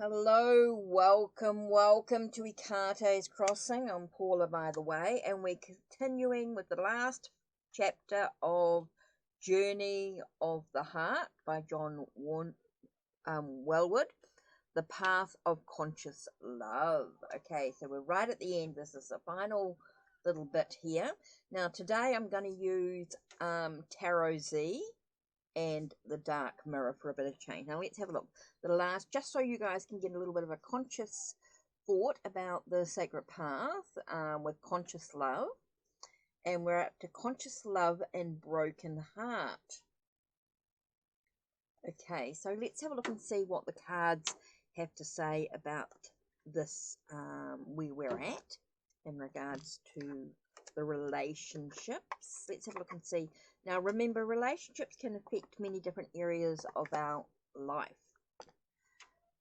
Hello, welcome to Ikate's Crossing. I'm Paula, by the way, and we're continuing with the last chapter of Journey of the Heart by John Wellwood, The Path of Conscious Love. Okay, so we're right at the end. This is the final little bit here. Now, today I'm going to use Tarot Z and the Dark Mirror for a bit of change. Now let's have a look. The last, just so you guys can get a little bit of a conscious thought about the sacred path with conscious love. And we're up to conscious love and broken heart. Okay, so let's have a look and see what the cards have to say about this, where we're at in regards to the relationships. Let's have a look and see. Now remember, relationships can affect many different areas of our life.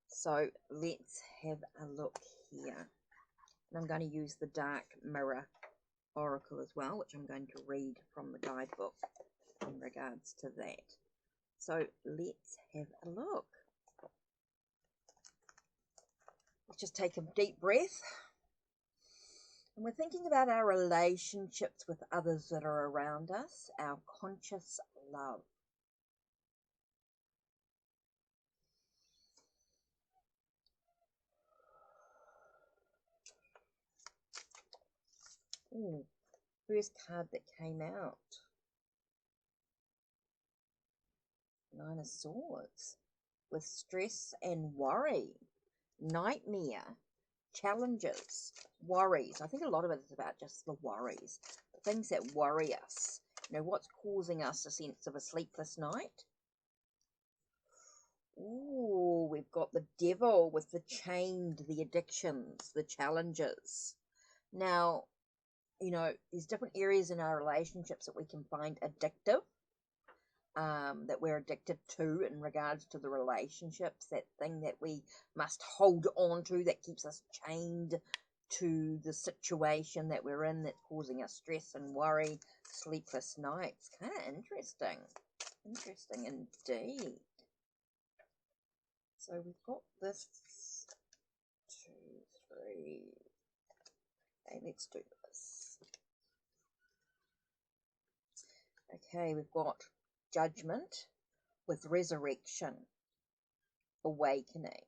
So let's have a look here. And I'm going to use the Dark Mirror Oracle as well, which I'm going to read from the guidebook in regards to that. So let's have a look. Let's just take a deep breath. And we're thinking about our relationships with others that are around us, our conscious love. Ooh, first card that came out. Nine of Swords. With stress and worry. Nightmare. Challenges, worries. I think a lot of it is about just the worries, the things that worry us. You know, what's causing us a sense of a sleepless night? Ooh, we've got the Devil with the chained, the addictions, the challenges. Now, you know, there's different areas in our relationships that we can find addictive. That we're addicted to in regards to the relationships, that thing that we must hold on to that keeps us chained to the situation that we're in, that's causing us stress and worry, sleepless nights. Kind of interesting. Interesting indeed. So we've got this 2, 3. Okay, let's do this. Okay, we've got Judgment with resurrection, awakening.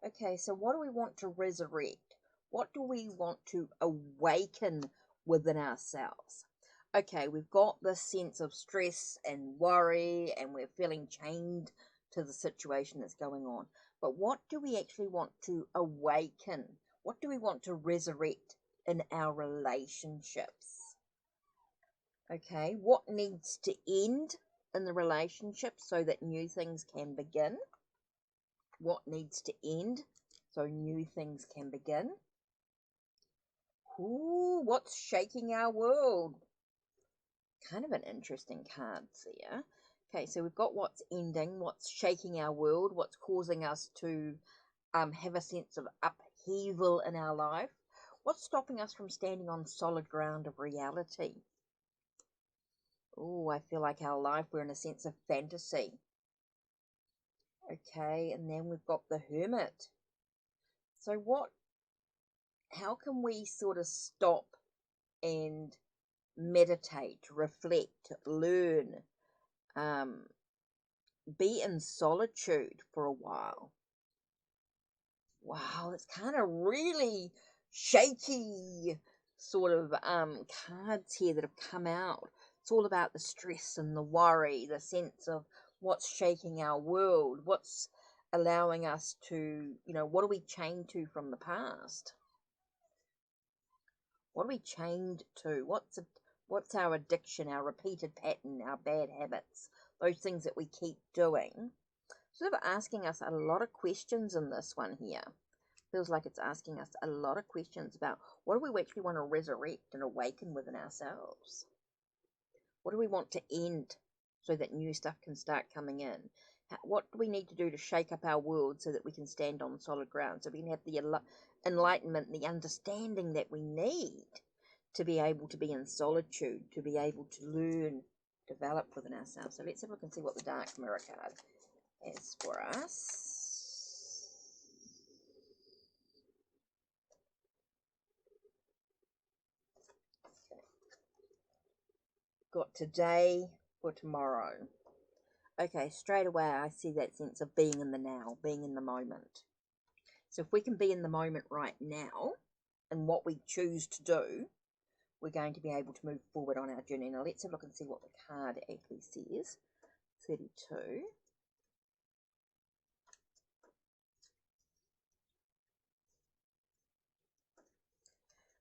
Okay, so what do we want to resurrect? What do we want to awaken within ourselves? Okay, we've got this sense of stress and worry, and we're feeling chained to the situation that's going on. But what do we actually want to awaken? What do we want to resurrect in our relationships? Okay, what needs to end in the relationship so that new things can begin? What needs to end so new things can begin? Ooh, what's shaking our world? Kind of an interesting card there. Okay, so we've got what's ending, what's shaking our world, what's causing us to have a sense of upheaval in our life. What's stopping us from standing on solid ground of reality? Oh, I feel like our life, we're in a sense of fantasy. Okay, and then we've got the Hermit. So how can we sort of stop and meditate, reflect, learn, be in solitude for a while? Wow, it's kind of really shaky sort of cards here that have come out. It's all about the stress and the worry, the sense of what's shaking our world, what's allowing us to, you know, what are we chained to from the past? What are we chained to? What's our addiction, our repeated pattern, our bad habits, those things that we keep doing? Sort of asking us a lot of questions in this one here. Feels like it's asking us a lot of questions about what do we actually want to resurrect and awaken within ourselves? What do we want to end so that new stuff can start coming in? What do we need to do to shake up our world so that we can stand on solid ground, so we can have the enlightenment, the understanding that we need to be able to be in solitude, to be able to learn, develop within ourselves? So let's have a look and see what the Dark Mirror card has for us. got today for tomorrow. Okay, straight away I see that sense of being in the now, being in the moment. So if we can be in the moment right now and what we choose to do, we're going to be able to move forward on our journey. Now let's have a look and see what the card actually says. 32.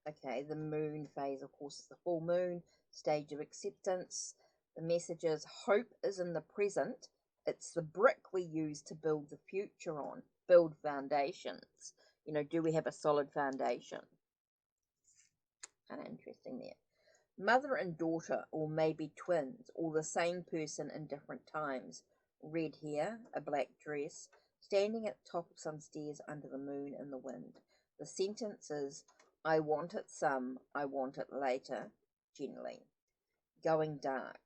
Okay, the moon phase, of course, is the full moon, stage of acceptance. The message is hope is in the present. It's the brick we use to build the future on, build foundations. You know, do we have a solid foundation? Kind of interesting there. Mother and daughter, or maybe twins, or the same person in different times. Red hair, a black dress, standing at the top of some stairs under the moon in the wind. The sentence is, I want it some, I want it later, generally. Going dark.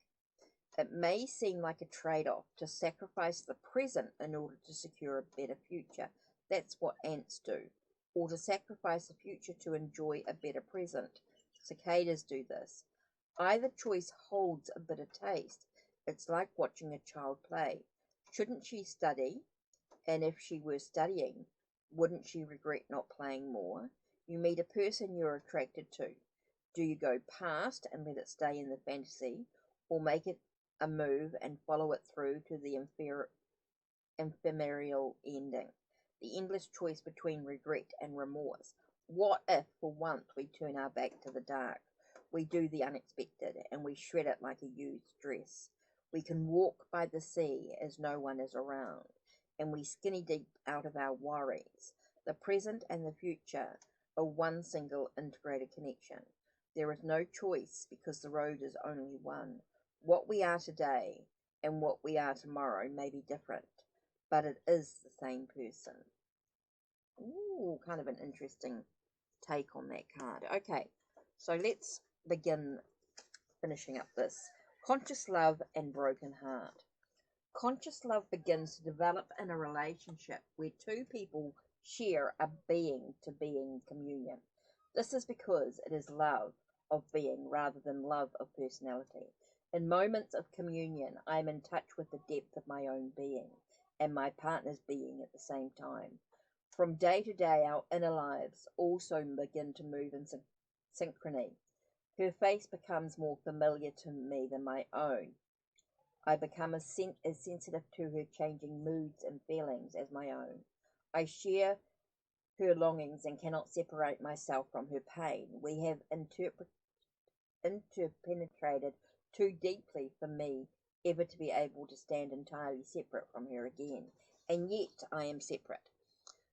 It may seem like a trade-off to sacrifice the present in order to secure a better future. That's what ants do. Or to sacrifice the future to enjoy a better present. Cicadas do this. Either choice holds a bitter taste. It's like watching a child play. Shouldn't she study? And if she were studying, wouldn't she regret not playing more? You meet a person you're attracted to. Do you go past and let it stay in the fantasy, or make it a move and follow it through to the ephemeral ending? The endless choice between regret and remorse. What if, for once, we turn our back to the dark? We do the unexpected, and we shred it like a used dress. We can walk by the sea as no one is around, and we skinny deep out of our worries. The present and the future are one single integrated connection. There is no choice because the road is only one. What we are today and what we are tomorrow may be different, but it is the same person. Ooh, kind of an interesting take on that card. Okay, so let's begin finishing up this. Conscious love and broken heart. Conscious love begins to develop in a relationship where two people share a being-to-being communion. This is because it is love of being rather than love of personality. In moments of communion, I am in touch with the depth of my own being and my partner's being at the same time. From day to day, our inner lives also begin to move in synchrony. Her face becomes more familiar to me than my own. I become as sensitive to her changing moods and feelings as my own. I share her longings and cannot separate myself from her pain. We have interpenetrated too deeply for me ever to be able to stand entirely separate from her again. And yet I am separate.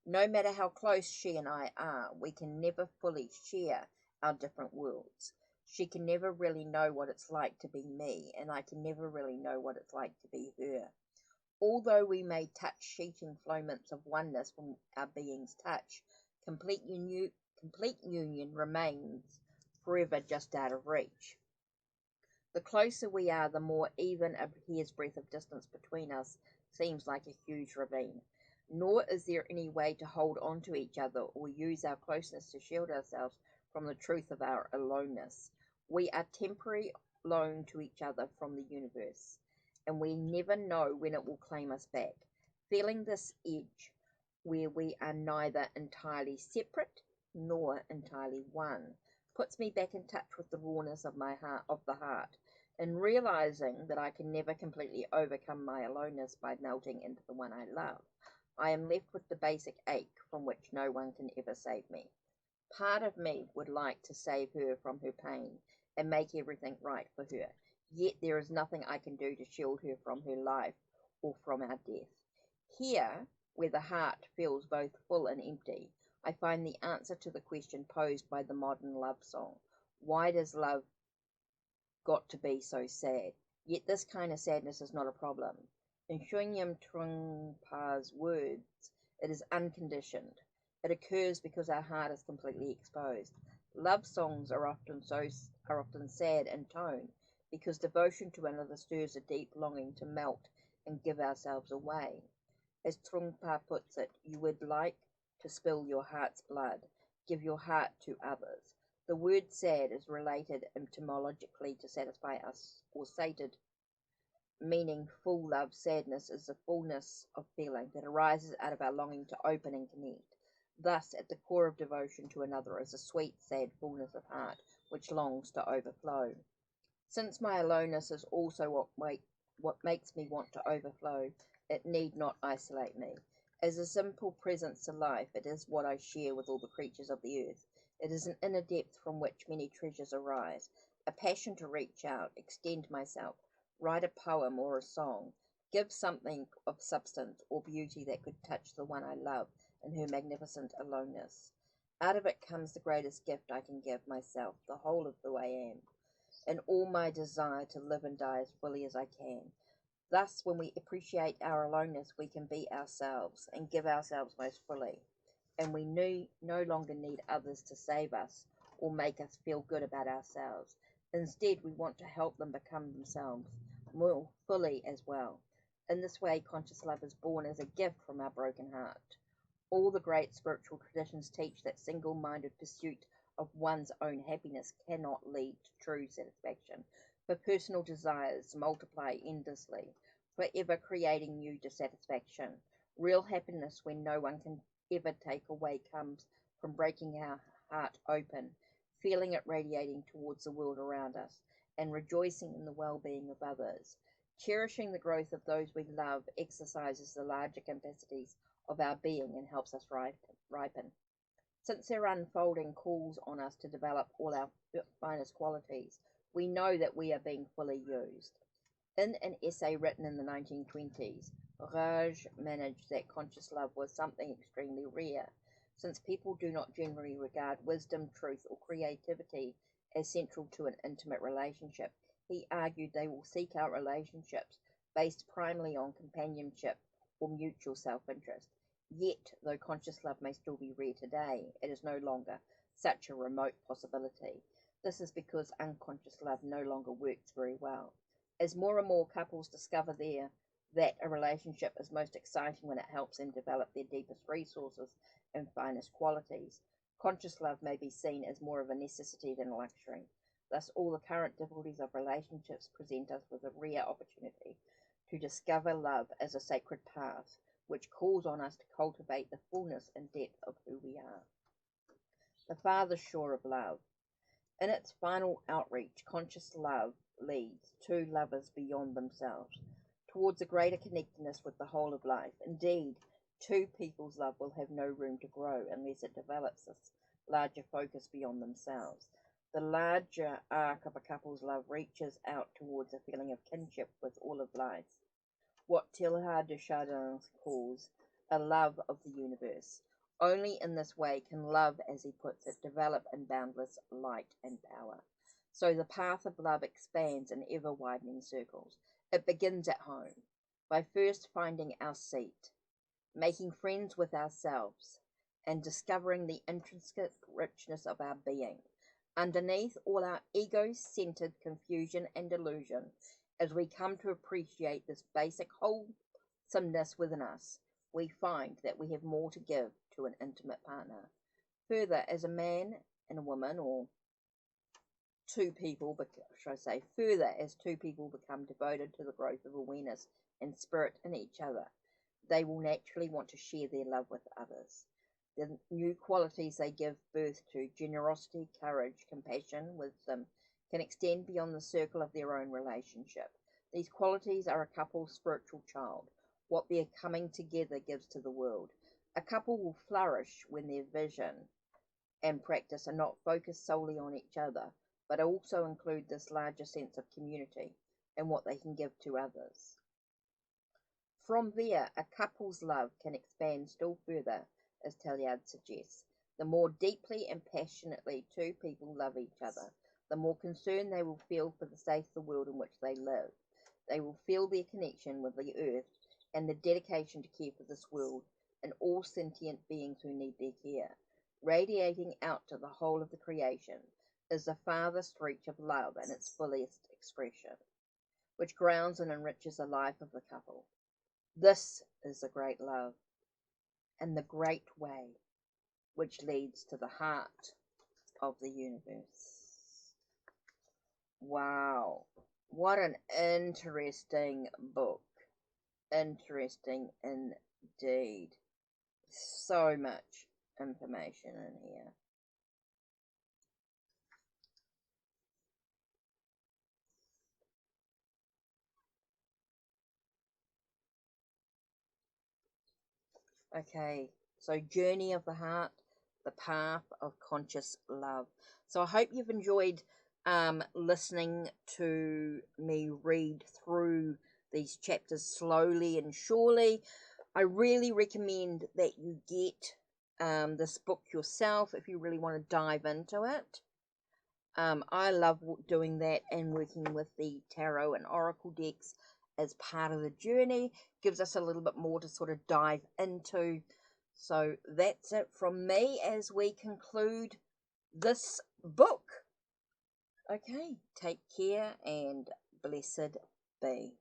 No matter how close she and I are, we can never fully share our different worlds. She can never really know what it's like to be me, and I can never really know what it's like to be her. Although we may touch sheeting moments of oneness from our being's touch, complete union remains forever just out of reach. The closer we are, the more even a hair's breadth of distance between us seems like a huge ravine. Nor is there any way to hold on to each other or use our closeness to shield ourselves from the truth of our aloneness. We are temporary alone to each other from the universe, and we never know when it will claim us back. Feeling this edge, where we are neither entirely separate nor entirely one, puts me back in touch with the rawness of the heart, and realizing that I can never completely overcome my aloneness by melting into the one I love. I am left with the basic ache from which no one can ever save me. Part of me would like to save her from her pain and make everything right for her, yet there is nothing I can do to shield her from her life or from our death. Here, where the heart feels both full and empty, I find the answer to the question posed by the modern love song. Why does love got to be so sad? Yet this kind of sadness is not a problem. In Shunyam Trungpa's words, it is unconditioned. It occurs because our heart is completely exposed. Love songs are often sad in tone because devotion to another stirs a deep longing to melt and give ourselves away. As Trungpa puts it, you would like to spill your heart's blood, give your heart to others. The word sad is related etymologically to satisfy us or sated, meaning full love. Sadness is the fullness of feeling that arises out of our longing to open and connect. Thus, at the core of devotion to another is a sweet, sad fullness of heart which longs to overflow. Since my aloneness is also what makes me want to overflow, it need not isolate me. As a simple presence to life, it is what I share with all the creatures of the earth. It is an inner depth from which many treasures arise, a passion to reach out, extend myself, write a poem or a song, give something of substance or beauty that could touch the one I love in her magnificent aloneness. Out of it comes the greatest gift I can give myself, the whole of who I am, and all my desire to live and die as fully as I can. Thus, when we appreciate our aloneness, we can be ourselves and give ourselves most fully, and we no longer need others to save us or make us feel good about ourselves. Instead, we want to help them become themselves more fully as well. In this way, conscious love is born as a gift from our broken heart. All the great spiritual traditions teach that single-minded pursuit of one's own happiness cannot lead to true satisfaction, for personal desires multiply endlessly, forever creating new dissatisfaction. Real happiness, when no one can ever take away, comes from breaking our heart open, feeling it radiating towards the world around us, and rejoicing in the well-being of others. Cherishing the growth of those we love exercises the larger capacities of our being and helps us ripen. Since their unfolding calls on us to develop all our finest qualities, we know that we are being fully used. In an essay written in the 1920s, Raj managed that conscious love was something extremely rare, since people do not generally regard wisdom, truth, or creativity as central to an intimate relationship. He argued they will seek out relationships based primarily on companionship or mutual self-interest. Yet, though conscious love may still be rare today, it is no longer such a remote possibility. This is because unconscious love no longer works very well. As more and more couples discover that a relationship is most exciting when it helps them develop their deepest resources and finest qualities, conscious love may be seen as more of a necessity than a luxury. Thus, all the current difficulties of relationships present us with a rare opportunity to discover love as a sacred path, which calls on us to cultivate the fullness and depth of who we are. The farthest shore of love. In its final outreach, conscious love leads two lovers beyond themselves, towards a greater connectedness with the whole of life. Indeed, two people's love will have no room to grow unless it develops this larger focus beyond themselves. The larger arc of a couple's love reaches out towards a feeling of kinship with all of life, what Teilhard de Chardin calls a love of the universe. Only in this way can love, as he puts it, develop in boundless light and power. So the path of love expands in ever-widening circles. It begins at home, by first finding our seat, making friends with ourselves, and discovering the intrinsic richness of our being. Underneath all our ego-centered confusion and delusion, as we come to appreciate this basic wholesomeness within us, we find that we have more to give to an intimate partner. Further, as a man and a woman, or further as two people become devoted to the growth of awareness and spirit in each other, they will naturally want to share their love with others. The new qualities they give birth to, generosity, courage, compassion, wisdom, can extend beyond the circle of their own relationship. These qualities are a couple's spiritual child, what their coming together gives to the world. A couple will flourish when their vision and practice are not focused solely on each other, but also include this larger sense of community and what they can give to others. From there, a couple's love can expand still further, as Teilhard suggests. The more deeply and passionately two people love each other, the more concern they will feel for the state of the world in which they live. They will feel their connection with the earth and the dedication to care for this world and all sentient beings who need their care. Radiating out to the whole of the creation is the farthest reach of love in its fullest expression, which grounds and enriches the life of the couple. This is the great love and the great way which leads to the heart of the universe. Wow. What an interesting book. Interesting indeed. So much information in here. Okay, so Journey of the Heart, the Path of Conscious Love. So I hope you've enjoyed listening to me read through these chapters slowly and surely. I really recommend that you get this book yourself if you really want to dive into it. I love doing that and working with the tarot and oracle decks as part of the journey. Gives us a little bit more to sort of dive into. So that's it from me as we conclude this book. Okay, take care and blessed be.